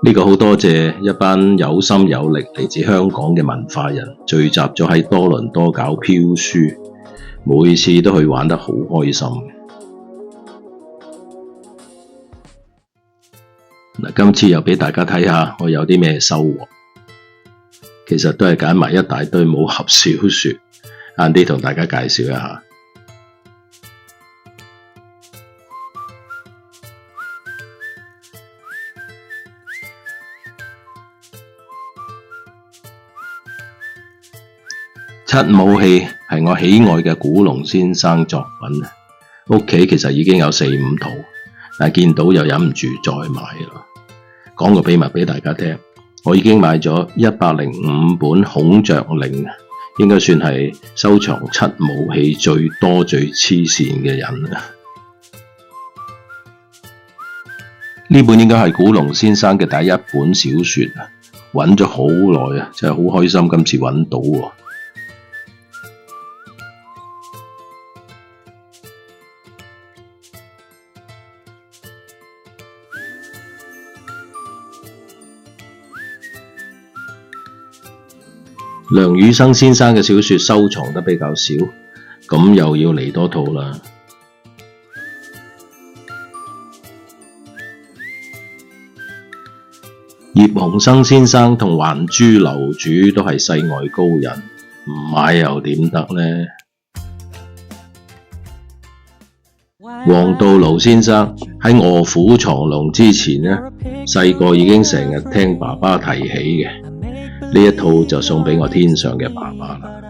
呢個好多謝一班有心有力嚟自香港嘅文化人聚集咗喺多倫多搞漂書，每次都去玩得好開心。今次又俾大家睇下我有啲咩收穫，其實都係揀埋一大堆武俠小說，晏啲同大家介紹一下。七武器係我喜愛嘅古龍先生作品，屋企其實已經有4-5套，但係見到又忍唔住再買啦。講個秘密俾大家聽，我已經買咗105本孔雀翎，應該算係收藏七武器最多最黐線嘅人啦。呢本應該係古龍先生嘅第一本小說，揾咗好耐啊，真係好開心今次揾到喎。梁羽生先生嘅小說收藏得比較少，咁又要嚟多套啦。葉鴻生先生同還珠樓主都係世外高人，唔買又點得呢？黃道勞先生喺臥虎藏龍之前呢，細個已經成日聽爸爸提起嘅。呢一套就送俾我天上嘅爸爸啦。